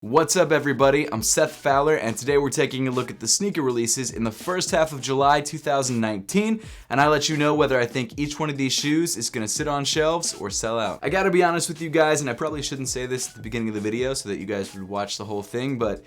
What's up everybody, I'm Seth Fowler and today we're taking a look at the sneaker releases in the first half of July 2019 and I let you know whether I think each one of these shoes is going to sit on shelves or sell out. I gotta be honest with you guys, and I probably shouldn't say this at the beginning of the video so that you guys would watch the whole thing, but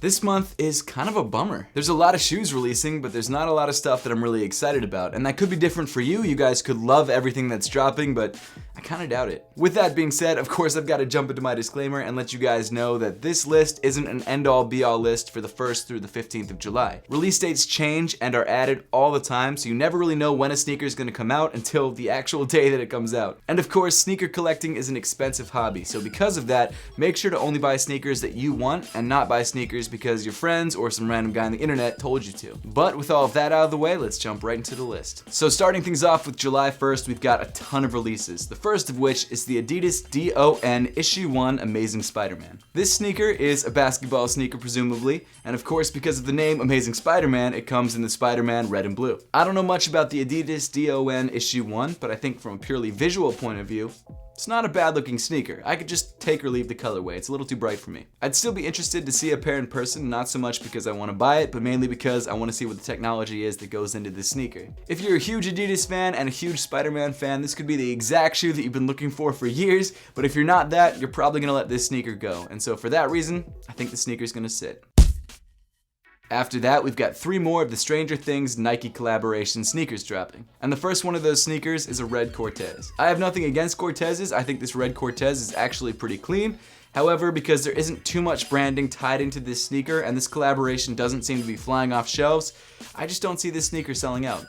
this month is kind of a bummer. There's a lot of shoes releasing, but there's not a lot of stuff that I'm really excited about, and that could be different for you. You guys could love everything that's dropping, but I kind of doubt it. With that being said, of course I've got to jump into my disclaimer and let you guys know that this list isn't an end-all be-all list for the 1st through the 15th of July. Release dates change and are added all the time, so you never really know when a sneaker is going to come out until the actual day that it comes out. And of course, sneaker collecting is an expensive hobby, so because of that, make sure to only buy sneakers that you want and not buy sneakers because your friends or some random guy on the internet told you to. But with all of that out of the way, let's jump right into the list. So starting things off with July 1st, we've got a ton of releases. The first of which is the Adidas DON Issue 1 Amazing Spider-Man. This sneaker is a basketball sneaker presumably, and of course because of the name Amazing Spider-Man, it comes in the Spider-Man red and blue. I don't know much about the Adidas DON Issue 1, but I think from a purely visual point of view, it's not a bad looking sneaker. I could just take or leave the colorway. It's a little too bright for me. I'd still be interested to see a pair in person, not so much because I want to buy it, but mainly because I want to see what the technology is that goes into this sneaker. If you're a huge Adidas fan and a huge Spider-Man fan, this could be the exact shoe that you've been looking for years, but if you're not that, you're probably gonna let this sneaker go. And so for that reason, I think the sneaker's gonna sit. After that, we've got 3 more of the Stranger Things Nike collaboration sneakers dropping. And the first one of those sneakers is a red Cortez. I have nothing against Cortezes. I think this red Cortez is actually pretty clean. However, because there isn't too much branding tied into this sneaker and this collaboration doesn't seem to be flying off shelves, I just don't see this sneaker selling out.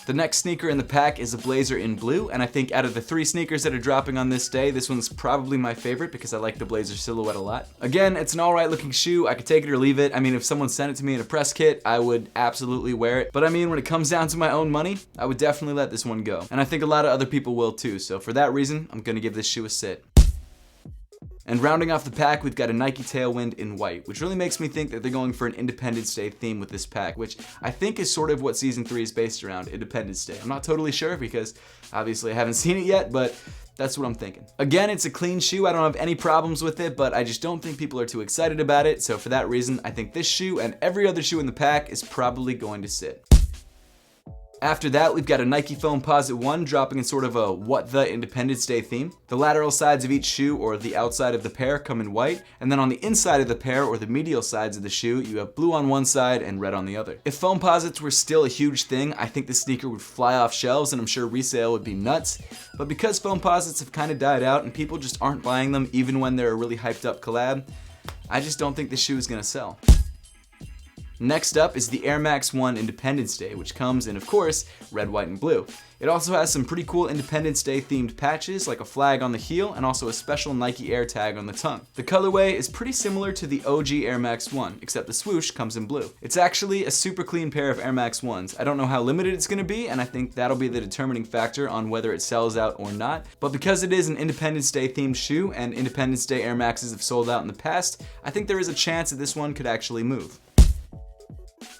The next sneaker in the pack is a blazer in blue, and I think out of the 3 sneakers that are dropping on this day, this one's probably my favorite because I like the blazer silhouette a lot. Again, it's an alright looking shoe. I could take it or leave it. I mean, if someone sent it to me in a press kit, I would absolutely wear it. But I mean, when it comes down to my own money, I would definitely let this one go. And I think a lot of other people will too, so for that reason, I'm gonna give this shoe a sit. And rounding off the pack, we've got a Nike Tailwind in white, which really makes me think that they're going for an Independence Day theme with this pack, which I think is sort of what Season 3 is based around, Independence Day. I'm not totally sure because obviously I haven't seen it yet, but that's what I'm thinking. Again, it's a clean shoe. I don't have any problems with it, but I just don't think people are too excited about it. So for that reason, I think this shoe and every other shoe in the pack is probably going to sit. After that, we've got a Nike Foamposite 1 dropping in sort of a What the Independence Day theme. The lateral sides of each shoe, or the outside of the pair, come in white, and then on the inside of the pair, or the medial sides of the shoe, you have blue on one side and red on the other. If Foamposites were still a huge thing, I think the sneaker would fly off shelves and I'm sure resale would be nuts. But because Foamposites have kind of died out and people just aren't buying them even when they're a really hyped up collab, I just don't think this shoe is gonna sell. Next up is the Air Max 1 Independence Day, which comes in, of course, red, white, and blue. It also has some pretty cool Independence Day themed patches, like a flag on the heel and also a special Nike Air tag on the tongue. The colorway is pretty similar to the OG Air Max 1, except the swoosh comes in blue. It's actually a super clean pair of Air Max 1s. I don't know how limited it's going to be, and I think that'll be the determining factor on whether it sells out or not. But because it is an Independence Day themed shoe, and Independence Day Air Maxes have sold out in the past, I think there is a chance that this one could actually move.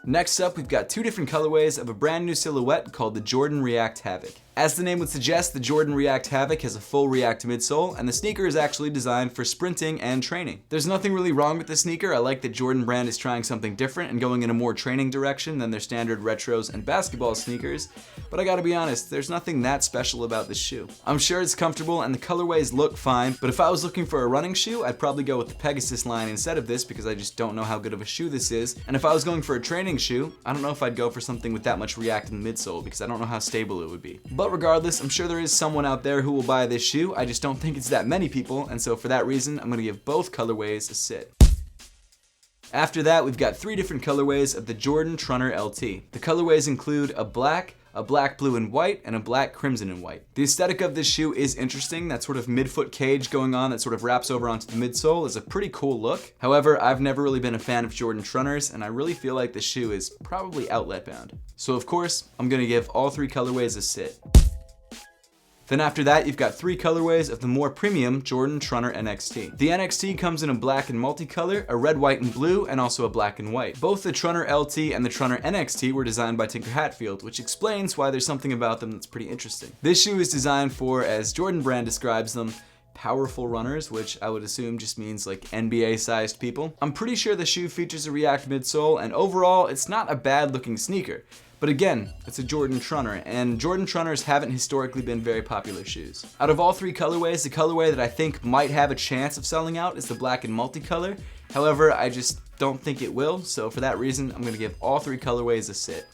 Next up, we've got 2 different colorways of a brand new silhouette called the Jordan React Havoc. As the name would suggest, the Jordan React Havoc has a full React midsole, and the sneaker is actually designed for sprinting and training. There's nothing really wrong with the sneaker. I like that Jordan brand is trying something different and going in a more training direction than their standard retros and basketball sneakers, but I gotta be honest, there's nothing that special about this shoe. I'm sure it's comfortable and the colorways look fine, but if I was looking for a running shoe, I'd probably go with the Pegasus line instead of this because I just don't know how good of a shoe this is, and if I was going for a training shoe, I don't know if I'd go for something with that much React in the midsole because I don't know how stable it would be. But regardless, I'm sure there is someone out there who will buy this shoe. I just don't think it's that many people, and so for that reason, I'm going to give both colorways a sit. After that, we've got 3 different colorways of the Jordan Trunner LT. The colorways include a black blue and white, and a black crimson and white. The aesthetic of this shoe is interesting. That sort of midfoot cage going on that sort of wraps over onto the midsole is a pretty cool look. However, I've never really been a fan of Jordan Trunners, and I really feel like this shoe is probably outlet bound. So of course, I'm gonna give all 3 colorways a sit. Then after that, you've got 3 colorways of the more premium Jordan Trunner NXT. The NXT comes in a black and multicolor, a red, white, and blue, and also a black and white. Both the Trunner LT and the Trunner NXT were designed by Tinker Hatfield, which explains why there's something about them that's pretty interesting. This shoe is designed for, as Jordan Brand describes them, powerful runners, which I would assume just means like NBA-sized people. I'm pretty sure the shoe features a React midsole, and overall, it's not a bad-looking sneaker. But again, it's a Jordan Trunner, and Jordan Trunners haven't historically been very popular shoes. Out of all three colorways, the colorway that I think might have a chance of selling out is the black and multicolor. However, I just don't think it will, so for that reason, I'm gonna give all three colorways a sit.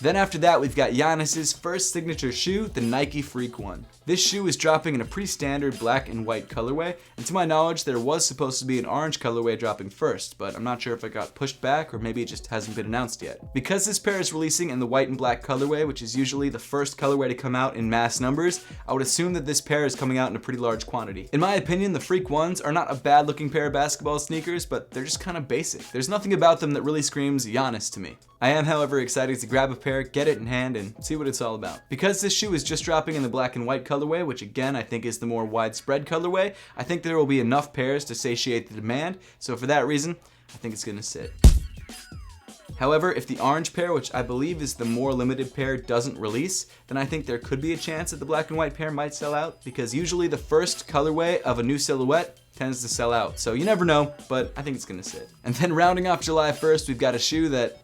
Then after that, we've got Giannis's first signature shoe, the Nike Freak 1. This shoe is dropping in a pretty standard black and white colorway, and to my knowledge, there was supposed to be an orange colorway dropping first, but I'm not sure if it got pushed back or maybe it just hasn't been announced yet. Because this pair is releasing in the white and black colorway, which is usually the first colorway to come out in mass numbers, I would assume that this pair is coming out in a pretty large quantity. In my opinion, the Freak 1s are not a bad looking pair of basketball sneakers, but they're just kind of basic. There's nothing about them that really screams Giannis to me. I am, however, excited to grab a pair, get it in hand, and see what it's all about. Because this shoe is just dropping in the black and white colorway, which again I think is the more widespread colorway, I think there will be enough pairs to satiate the demand, so for that reason, I think it's gonna sit. However, if the orange pair, which I believe is the more limited pair, doesn't release, then I think there could be a chance that the black and white pair might sell out, because usually the first colorway of a new silhouette tends to sell out. So you never know, but I think it's gonna sit. And then rounding off July 1st, we've got a shoe that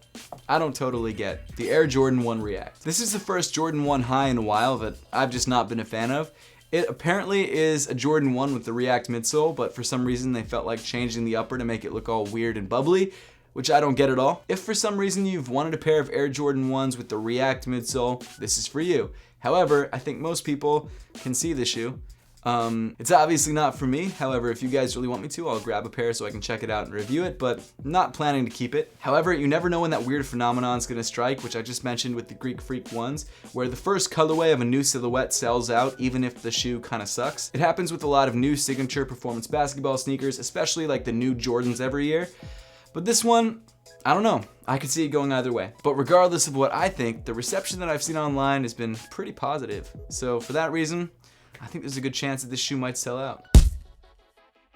I don't totally get, the Air Jordan 1 React. This is the first Jordan 1 high in a while that I've just not been a fan of. It apparently is a Jordan 1 with the React midsole, but for some reason they felt like changing the upper to make it look all weird and bubbly, which I don't get at all. If for some reason you've wanted a pair of Air Jordan 1s with the React midsole, this is for you. However, I think most people can see the shoe. It's obviously not for me. However, if you guys really want me to, I'll grab a pair so I can check it out and review it, but I'm not planning to keep it. However, you never know when that weird phenomenon is gonna strike, which I just mentioned with the Greek Freak 1s, where the first colorway of a new silhouette sells out even if the shoe kinda sucks. It happens with a lot of new signature performance basketball sneakers, especially like the new Jordans every year. But this one, I don't know. I could see it going either way. But regardless of what I think, the reception that I've seen online has been pretty positive. So for that reason, I think there's a good chance that this shoe might sell out.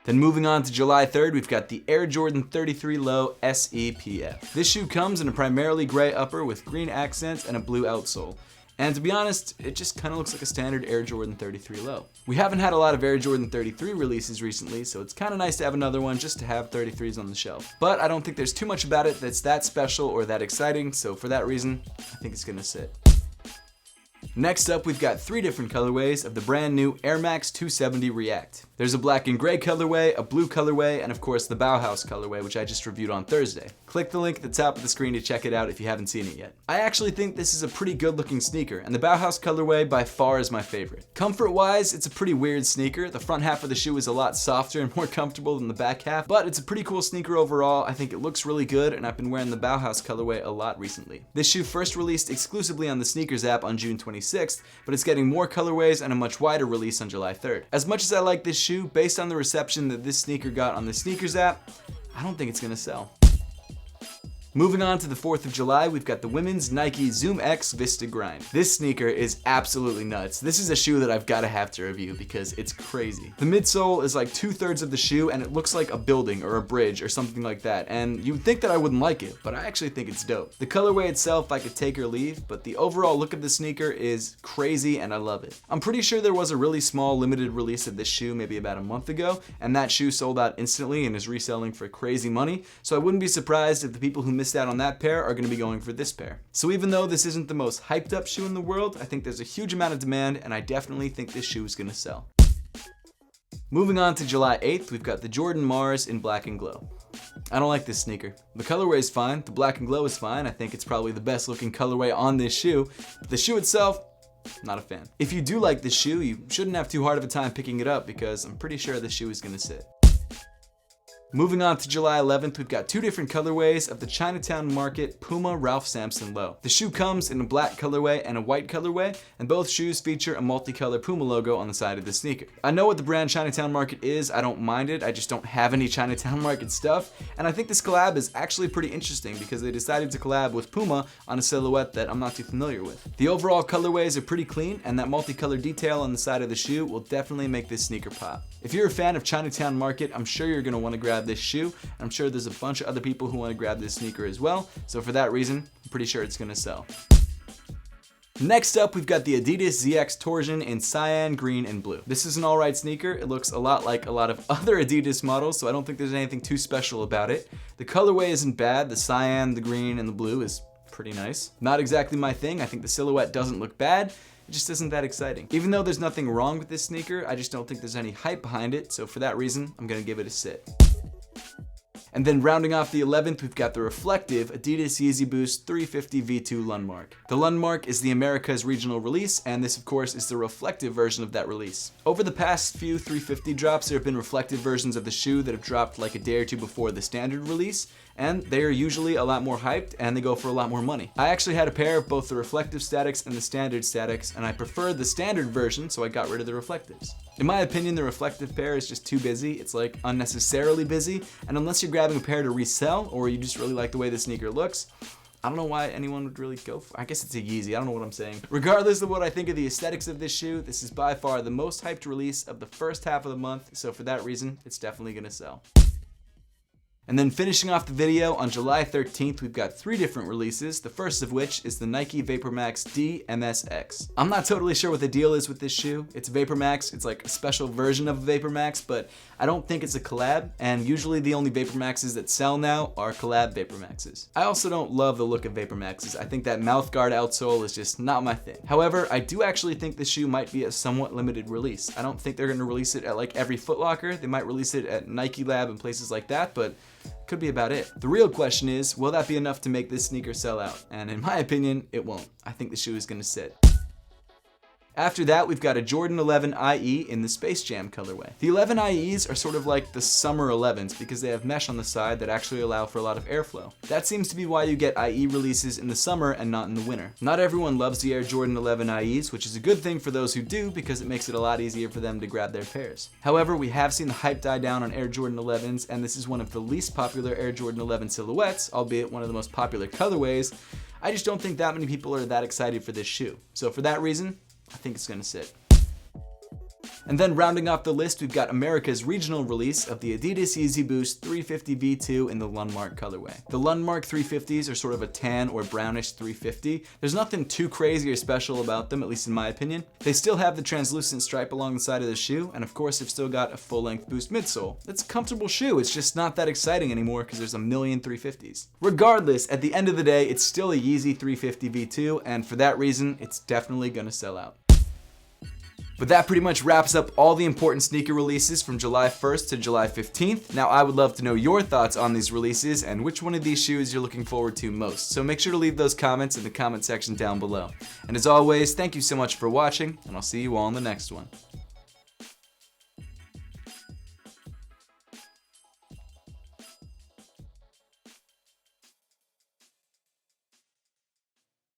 Then moving on to July 3rd, we've got the Air Jordan 33 Low SEPF. This shoe comes in a primarily gray upper with green accents and a blue outsole. And to be honest, it just kind of looks like a standard Air Jordan 33 Low. We haven't had a lot of Air Jordan 33 releases recently, so it's kind of nice to have another one just to have 33s on the shelf. But I don't think there's too much about it that's that special or that exciting, so for that reason, I think it's gonna sit. Next up, we've got three different colorways of the brand new Air Max 270 React. There's a black and gray colorway, a blue colorway, and of course the Bauhaus colorway, which I just reviewed on Thursday. Click the link at the top of the screen to check it out if you haven't seen it yet. I actually think this is a pretty good looking sneaker, and the Bauhaus colorway by far is my favorite. Comfort wise, it's a pretty weird sneaker. The front half of the shoe is a lot softer and more comfortable than the back half, but it's a pretty cool sneaker overall. I think it looks really good, and I've been wearing the Bauhaus colorway a lot recently. This shoe first released exclusively on the Sneakers app on June 26th, but it's getting more colorways and a much wider release on July 3rd. As much as I like this shoe, based on the reception that this sneaker got on the Sneakers app, I don't think it's gonna sell. Moving on to the 4th of July, we've got the women's Nike Zoom X Vista Grind. This sneaker is absolutely nuts. This is a shoe that I've gotta have to review because it's crazy. The midsole is like 2/3 of the shoe and it looks like a building or a bridge or something like that. And you'd think that I wouldn't like it, but I actually think it's dope. The colorway itself, I could take or leave, but the overall look of the sneaker is crazy and I love it. I'm pretty sure there was a really small limited release of this shoe maybe about a month ago, and that shoe sold out instantly and is reselling for crazy money. So I wouldn't be surprised if the people who missed out on that pair are going to be going for this pair. So even though this isn't the most hyped up shoe in the world, I think there's a huge amount of demand and I definitely think this shoe is going to sell. Moving on to July 8th, we've got the Jordan Mars in black and glow. I don't like this sneaker. The colorway is fine, the black and glow is fine, I think it's probably the best looking colorway on this shoe, but the shoe itself, not a fan. If you do like this shoe, you shouldn't have too hard of a time picking it up because I'm pretty sure this shoe is going to sit. Moving on to July 11th, we've got two different colorways of the Chinatown Market Puma Ralph Sampson Low. The shoe comes in a black colorway and a white colorway, and both shoes feature a multicolor Puma logo on the side of the sneaker. I know what the brand Chinatown Market is, I don't mind it, I just don't have any Chinatown Market stuff, and I think this collab is actually pretty interesting because they decided to collab with Puma on a silhouette that I'm not too familiar with. The overall colorways are pretty clean, and that multicolor detail on the side of the shoe will definitely make this sneaker pop. If you're a fan of Chinatown Market, I'm sure you're going to want to grab this shoe. I'm sure there's a bunch of other people who want to grab this sneaker as well, so for that reason, I'm pretty sure it's going to sell. Next up, we've got the Adidas Z X Torsion in cyan, green, and blue. This is an alright sneaker. It looks a lot like a lot of other Adidas models, so I don't think there's anything too special about it. The colorway isn't bad. The cyan, the green, and the blue is pretty nice. Not exactly my thing. I think the silhouette doesn't look bad. It just isn't that exciting. Even though there's nothing wrong with this sneaker, I just don't think there's any hype behind it, so for that reason, I'm gonna give it a sit. And then rounding off the 11th, we've got the reflective Adidas Yeezy Boost 350 V2 Lundmark. The Lundmark is the America's regional release, and this of course is the reflective version of that release. Over the past few 350 drops, there have been reflective versions of the shoe that have dropped like a day or two before the standard release, and they are usually a lot more hyped and they go for a lot more money. I actually had a pair of both the reflective statics and the standard statics, and I preferred the standard version, so I got rid of the reflectives. In my opinion, the reflective pair is just too busy. It's like unnecessarily busy, and unless you're grabbing a pair to resell or you just really like the way the sneaker looks, I don't know why anyone would really go for it. I guess it's a Yeezy, I don't know what I'm saying. Regardless of what I think of the aesthetics of this shoe, this is by far the most hyped release of the first half of the month, so for that reason, it's definitely gonna sell. And then finishing off the video, on July 13th, we've got 3 different releases, the first of which is the Nike Vapor Max D MSX. I'm not totally sure what the deal is with this shoe. It's Vapor Max, it's like a special version of Vapor Max, but I don't think it's a collab, and usually the only Vapor Maxes that sell now are collab Vapor Maxes. I also don't love the look of Vapor Maxes. I think that mouthguard outsole is just not my thing. However, I do actually think this shoe might be a somewhat limited release. I don't think they're gonna release it at like every Foot Locker. They might release it at Nike Lab and places like that, but could be about it. The real question is, will that be enough to make this sneaker sell out? And in my opinion, it won't. I think the shoe is gonna sit. After that, we've got a Jordan 11 IE in the Space Jam colorway. The 11 IEs are sort of like the summer 11s because they have mesh on the side that actually allow for a lot of airflow. That seems to be why you get IE releases in the summer and not in the winter. Not everyone loves the Air Jordan 11 IEs, which is a good thing for those who do because it makes it a lot easier for them to grab their pairs. However, we have seen the hype die down on Air Jordan 11s, and this is one of the least popular Air Jordan 11 silhouettes, albeit one of the most popular colorways. I just don't think that many people are that excited for this shoe. So for that reason, I think it's gonna sit. And then rounding off the list, we've got America's regional release of the Adidas Yeezy Boost 350 V2 in the Lundmark colorway. The Lundmark 350s are sort of a tan or brownish 350. There's nothing too crazy or special about them, at least in my opinion. They still have the translucent stripe along the side of the shoe, and of course they've still got a full-length Boost midsole. It's a comfortable shoe, it's just not that exciting anymore because there's a million 350s. Regardless, at the end of the day, it's still a Yeezy 350 V2, and for that reason, it's definitely gonna sell out. But that pretty much wraps up all the important sneaker releases from July 1st to July 15th. Now I would love to know your thoughts on these releases and which one of these shoes you're looking forward to most. So make sure to leave those comments in the comment section down below. And as always, thank you so much for watching, and I'll see you all in the next one.